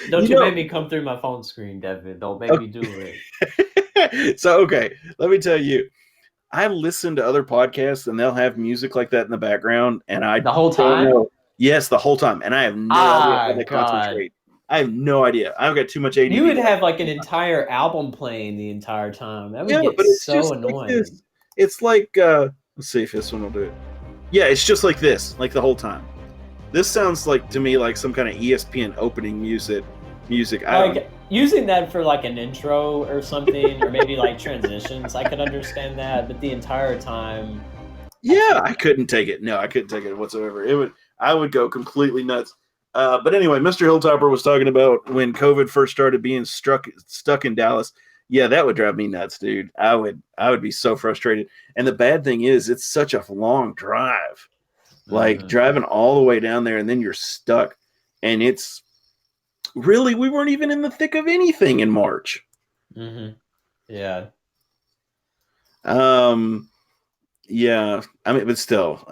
Don't you make me come through my phone screen, Devin. Don't make me do it. So, okay, let me tell you. I listen to other podcasts, and they'll have music like that in the background, and I the whole time. Yes, the whole time, and I have no idea how they concentrate. I have no idea. I've got too much ADD. You would have like an entire album playing the entire time. That would Yeah, get but it's so just annoying. like this. It's like let's see if this one will do it. Yeah, it's just like this, like the whole time. This sounds like to me like some kind of ESPN opening music. Like using that for like an intro or something, or maybe like transitions, I could understand that. But the entire time, Yeah, I couldn't take it. No, I couldn't take it whatsoever. I would go completely nuts. But anyway, Mr. Hilltopper was talking about when COVID first started being stuck in Dallas. Yeah, that would drive me nuts, dude. I would be so frustrated. And the bad thing is, it's such a long drive. Like driving all the way down there, and then you're stuck. And it's really, we weren't even in the thick of anything in March. Mm-hmm. Yeah. Yeah. I mean, but still,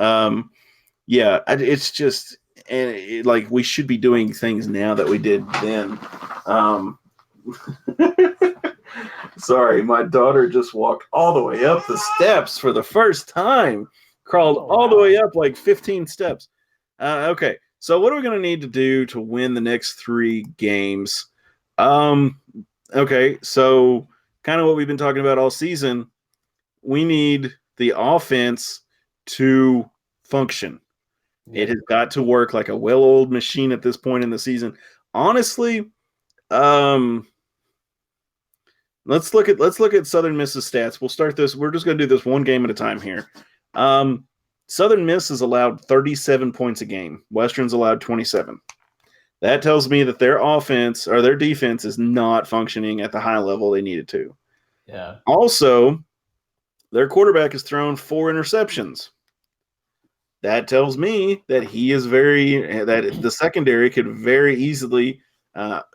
yeah. It's just, and like we should be doing things now that we did then. Sorry, my daughter just walked all the way up the steps for the first time. Crawled all the way up like 15 steps. Okay, so what are we going to need to do to win the next 3 games? Okay, so kind of what we've been talking about all season. We need the offense to function. Yeah. It has got to work like a well-oiled machine at this point in the season. Honestly, let's look at Southern Miss's stats. We'll start this. We're just going to do this one game at a time here. Southern Miss is allowed 37 points a game. Western's allowed 27. That tells me that their offense or their defense is not functioning at the high level they needed to. Yeah. Also, their quarterback has thrown 4 interceptions. That tells me that that the secondary could very easily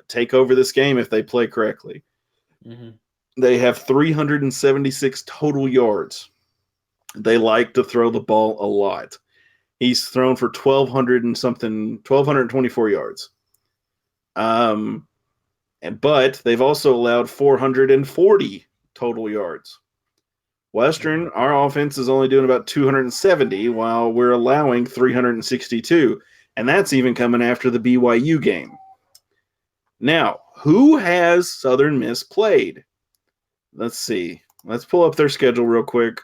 take over this game if they play correctly. Mm-hmm. They have 376 total yards. They like to throw the ball a lot. He's thrown for 1,224 yards. But they've also allowed 440 total yards. Western, our offense is only doing about 270, while we're allowing 362, and that's even coming after the BYU game. Now, who has Southern Miss played? Let's see. Let's pull up their schedule real quick.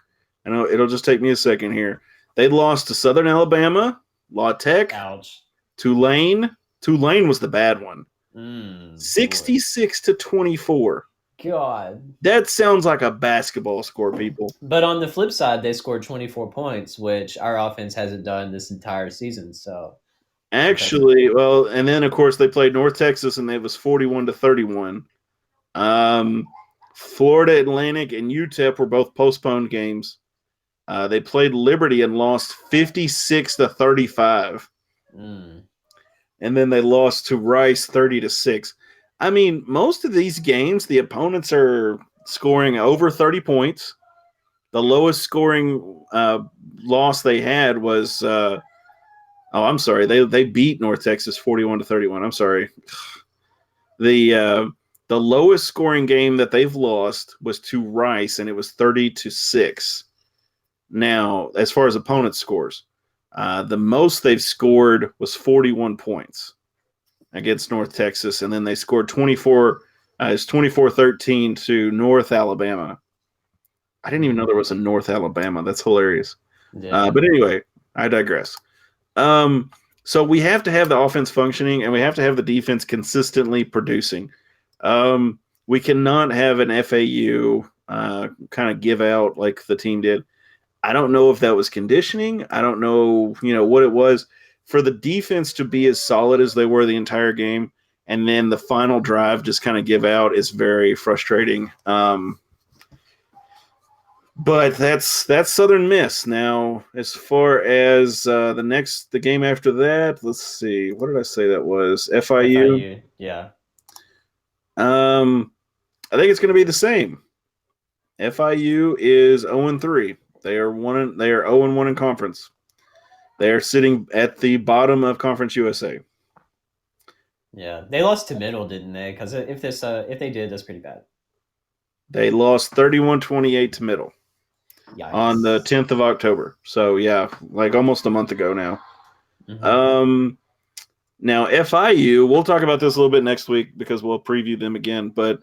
I know it'll just take me a second here. They lost to Southern Alabama, La Tech, ouch, Tulane. Tulane was the bad one. 66-24. God. That sounds like a basketball score, people. But on the flip side, they scored 24 points, which our offense hasn't done this entire season. So actually, well, and then of course they played North Texas, and it was 41-31. Florida Atlantic and UTEP were both postponed games. They played Liberty and lost 56-35. And then they lost to Rice 30-6. I mean, most of these games, the opponents are scoring over 30 points. The lowest scoring loss they had was I'm sorry, they beat North Texas 41-31. I'm sorry. The lowest scoring game that they've lost was to Rice, and it was 30-6. Now, as far as opponent scores, the most they've scored was 41 points against North Texas, and then they scored 24. It's 24-13 to North Alabama. I didn't even know there was a North Alabama. That's hilarious. Yeah. But anyway, I digress. So we have to have the offense functioning, and we have to have the defense consistently producing. We cannot have an FAU kind of give out like the team did. I don't know if that was conditioning. I don't know, what it was. For the defense to be as solid as they were the entire game, and then the final drive just kind of give out is very frustrating. But that's Southern Miss. Now, as far as the game after that, let's see. What did I say that was? FIU? Yeah. I think it's going to be the same. FIU is 0-3. They are 0-1 in conference. They are sitting at the bottom of Conference USA. Yeah, they lost to Middle, didn't they? Because if they did, that's pretty bad. They lost 31-28 to Middle. Yikes. On the 10th of October. So yeah, like almost a month ago now. Mm-hmm. Now, FIU, we'll talk about this a little bit next week because we'll preview them again. But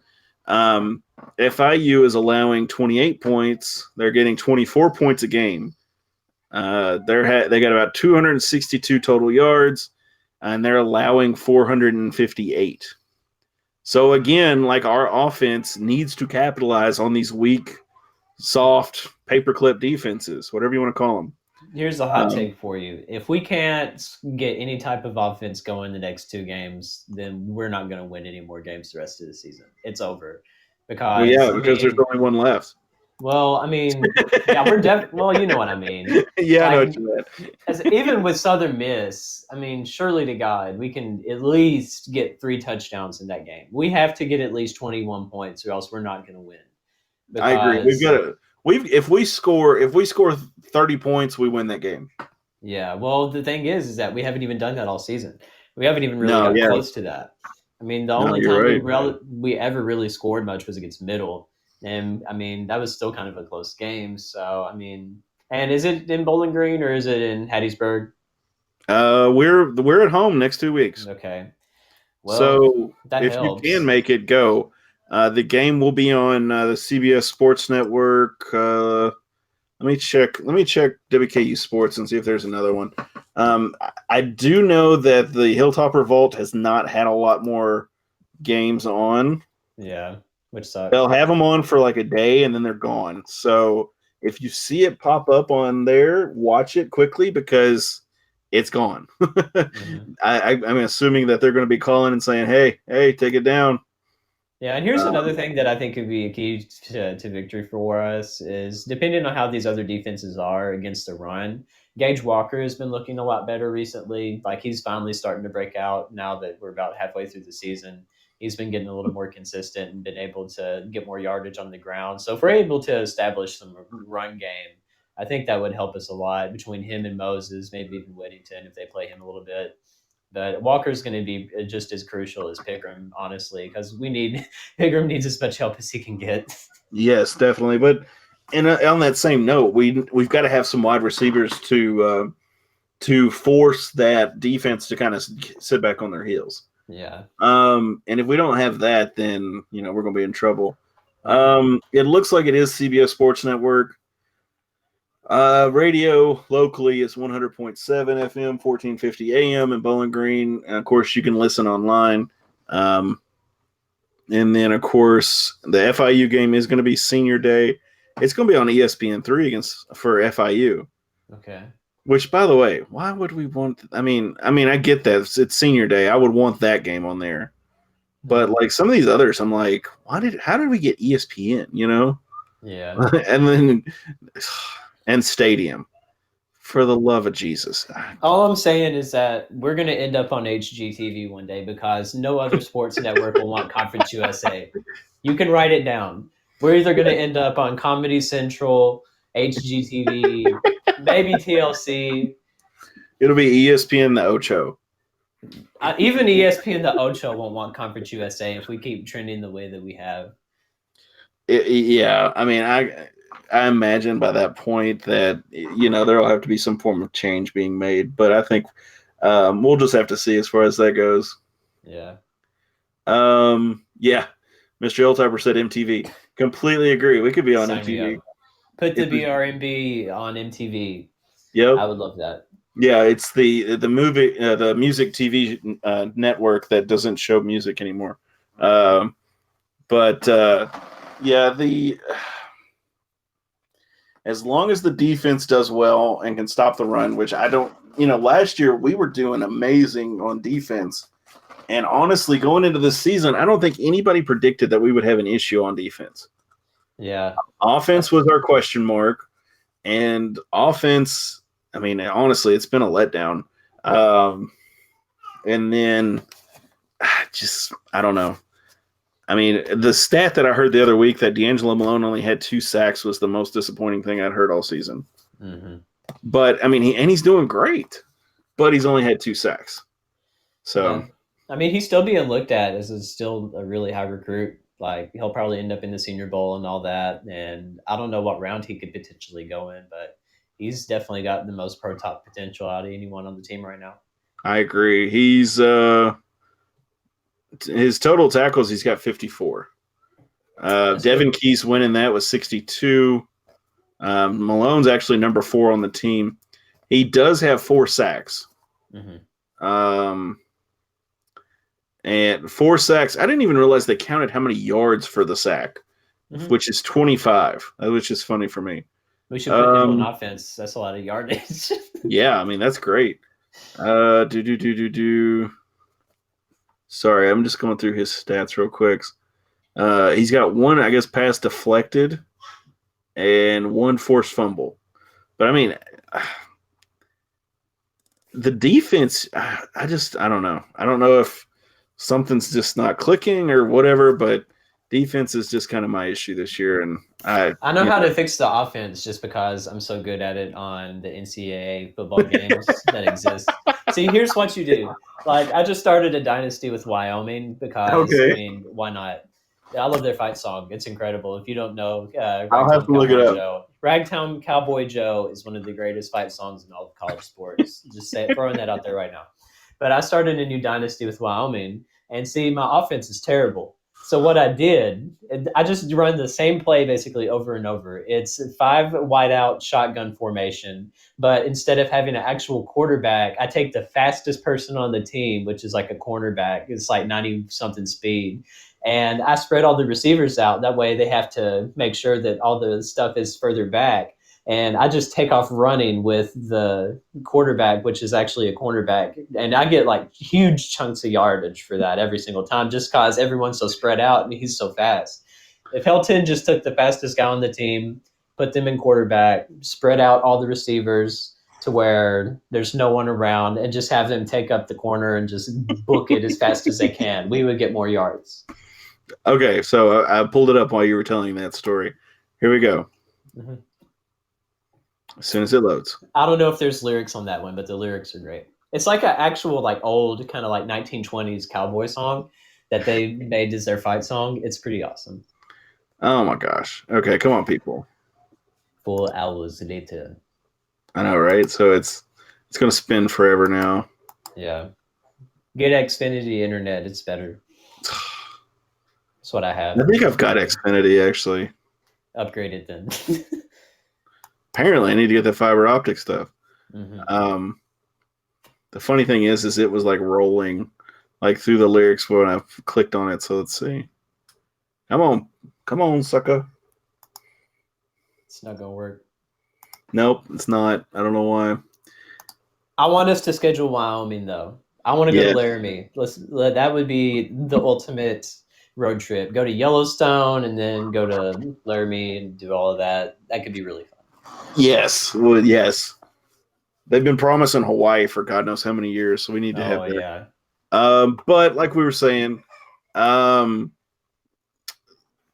FIU is allowing 28 points. They're getting 24 points a game. They got about 262 total yards, and they're allowing 458. So again, like our offense needs to capitalize on these weak, soft paperclip defenses, whatever you want to call them. Here's a hot take for you. If we can't get any type of offense going the next 2 games, then we're not going to win any more games the rest of the season. It's over. Because there's only one left. Well, I mean, yeah, well, you know what I mean. Yeah, I know Like, what you meant. even with Southern Miss, I mean, surely to God, we can at least get 3 touchdowns in that game. We have to get at least 21 points, or else we're not going to win. I agree. If we score 30 points, we win that game. Yeah. Well, the thing is that we haven't even done that all season. We haven't even really got close to that. I mean, the only time we ever really scored much was against Middle, and I mean that was still kind of a close game. So I mean, and is it in Bowling Green or is it in Hattiesburg? We're at home next 2 weeks. Okay. Well, so that if helps. you can make it, go. The game will be on the CBS Sports Network. Let me check WKU Sports and see if there's another one. I do know that the Hilltop Revolt has not had a lot more games on. Yeah, which sucks. They'll have them on for like a day and then they're gone. So if you see it pop up on there, watch it quickly because it's gone. Mm-hmm. I'm assuming that they're going to be calling and saying, hey, take it down. Yeah, and here's another thing that I think could be a key to victory for us is depending on how these other defenses are against the run. Gage Walker has been looking a lot better recently. Like he's finally starting to break out now that we're about halfway through the season. He's been getting a little more consistent and been able to get more yardage on the ground. So if we're able to establish some run game, I think that would help us a lot between him and Moses, maybe even Whittington if they play him a little bit. But Walker's going to be just as crucial as Pigram, honestly, because Pigram needs as much help as he can get. Yes, definitely. But on that same note, we've got to have some wide receivers to force that defense to kind of sit back on their heels. Yeah. And if we don't have that, then we're going to be in trouble. It looks like it is CBS Sports Network. Radio locally is 100.7 FM, 1450 AM in Bowling Green. And of course, you can listen online. And then, of course, the FIU game is going to be Senior Day. It's going to be on ESPN3 for FIU. Okay. Which, by the way, why would we want? I mean, I get that it's Senior Day. I would want that game on there. But like some of these others, I'm like, how did we get ESPN? Yeah. And then. And Stadium, for the love of Jesus. All I'm saying is that we're going to end up on HGTV one day because no other sports network will want Conference USA. You can write it down. We're either going to end up on Comedy Central, HGTV, maybe TLC. It'll be ESPN the Ocho. Even ESPN the Ocho won't want Conference USA if we keep trending the way that we have. Yeah, I mean, I imagine by that point that there'll have to be some form of change being made, but I think we'll just have to see as far as that goes. Yeah. Yeah. Mr. Hilltopper said MTV. Completely agree. We could be on MTV. Put the BRMB on MTV. Yep. I would love that. Yeah, it's the movie, the music TV network that doesn't show music anymore. As long as the defense does well and can stop the run, which I don't, last year we were doing amazing on defense. And honestly, going into this season, I don't think anybody predicted that we would have an issue on defense. Yeah. Offense was our question mark. And offense, I mean, honestly, it's been a letdown. And then I don't know. I mean, the stat that I heard the other week that D'Angelo Malone only had 2 sacks was the most disappointing thing I'd heard all season. Mm-hmm. But, I mean, he's doing great, but he's only had 2 sacks. So, yeah. I mean, he's still being looked at as still a really high recruit. Like, he'll probably end up in the Senior Bowl and all that. And I don't know what round he could potentially go in, but he's definitely got the most pro top potential out of anyone on the team right now. I agree. He's his total tackles, he's got 54. Devin Keys winning that was 62. Malone's actually number 4 on the team. He does have 4 sacks. And 4 sacks. I didn't even realize they counted how many yards for the sack, which is 25, which is funny for me. We should put him on offense. That's a lot of yardage. Yeah, I mean, that's great. Sorry, I'm just going through his stats real quick. He's got 1, I guess, pass deflected and 1 forced fumble. But I mean, the defense, I don't know. I don't know if something's just not clicking or whatever, but defense is just kind of my issue this year. And I know how to fix the offense just because I'm so good at it on the NCAA football games that exist. See, here's what you do. Like, I just started a dynasty with Wyoming because, I mean, why not? I love their fight song. It's incredible. If you don't know, I'll have to look it up. Ragtime Cowboy Joe is one of the greatest fight songs in all of college sports. Just throwing that out there right now. But I started a new dynasty with Wyoming, and see, my offense is terrible. So what I did, I just run the same play basically over and over. It's 5 wideout shotgun formation, but instead of having an actual quarterback, I take the fastest person on the team, which is like a cornerback. It's like 90-something speed. And I spread all the receivers out. That way they have to make sure that all the stuff is further back. And I just take off running with the quarterback, which is actually a cornerback. And I get like huge chunks of yardage for that every single time just because everyone's so spread out and he's so fast. If Helton just took the fastest guy on the team, put them in quarterback, spread out all the receivers to where there's no one around, and just have them take up the corner and just book it as fast as they can, we would get more yards. Okay, so I pulled it up while you were telling that story. Here we go. As soon as it loads. I don't know if there's lyrics on that one, but the lyrics are great. It's like an actual like old kind of like 1920s cowboy song that they made as their fight song. It's pretty awesome. Oh my gosh. Okay, come on, people. 4 hours later. I know, right? So it's going to spin forever now. Yeah. Get Xfinity internet. It's better. That's what I have. I think I've got Xfinity, actually. Upgrade it then. Apparently, I need to get the fiber optic stuff. The funny thing is it was like rolling like through the lyrics when I clicked on it. So let's see. Come on, sucker. It's not gonna work. Nope, it's not. I don't know why. I want us to schedule Wyoming though. I want to go to Laramie. That would be the ultimate road trip. Go to Yellowstone and then go to Laramie and do all of that. That could be really fun. Yes. Well, yes. They've been promising Hawaii for God knows how many years, so we need to have that. Yeah. But like we were saying, the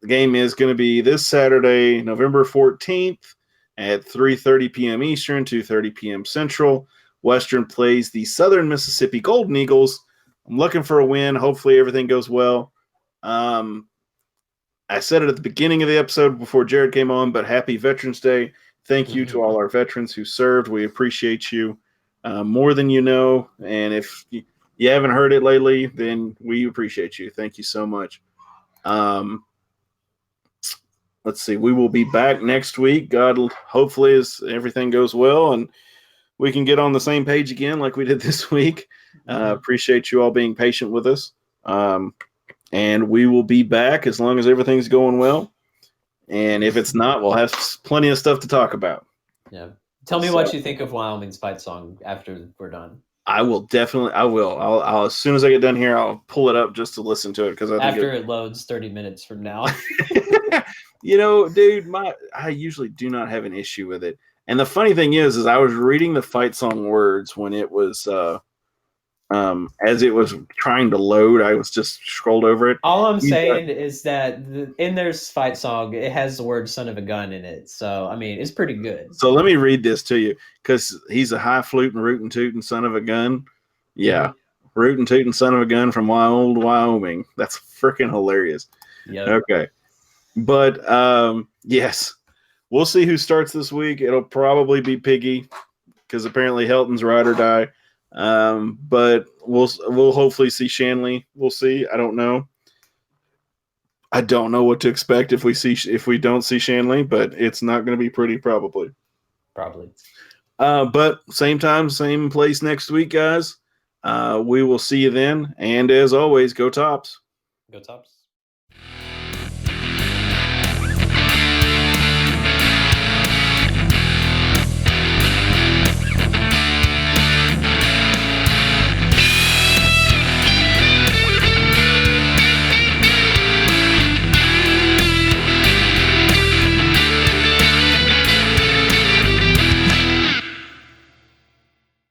game is going to be this Saturday, November 14th at 3:30 p.m. Eastern, 2:30 p.m. Central. Western plays the Southern Mississippi Golden Eagles. I'm looking for a win. Hopefully everything goes well. I said it at the beginning of the episode before Jared came on, but happy Veterans Day. Thank you to all our veterans who served. We appreciate you more than you know. And if you haven't heard it lately, then we appreciate you. Thank you so much. Let's see. We will be back next week. God, hopefully, as everything goes well and we can get on the same page again like we did this week. Appreciate you all being patient with us. And we will be back as long as everything's going well. And if it's not, we'll have plenty of stuff to talk about. Yeah. Tell me what you think of Wyoming's fight song after we're done. I will. I'll as soon as I get done here, I'll pull it up just to listen to it because after it loads 30 minutes from now. You know, dude, I usually do not have an issue with it. And the funny thing is I was reading the fight song words when it was as it was trying to load. I was just scrolled over it. All I'm saying is that in their fight song, it has the word "son of a gun" in it. So I mean, it's pretty good. So let me read this to you because he's a high fluting, rootin' tootin' son of a gun. Yeah, rootin' tootin' son of a gun from old Wyoming. That's freaking hilarious. Yep. Okay, but yes, we'll see who starts this week. It'll probably be Piggy because apparently Helton's ride or die. But we'll hopefully see Shanley. We'll see. I don't know. I don't know what to expect if we don't see Shanley, but it's not going to be pretty probably. Probably. But same time, same place next week, guys. We will see you then. And as always, go Tops. Go Tops.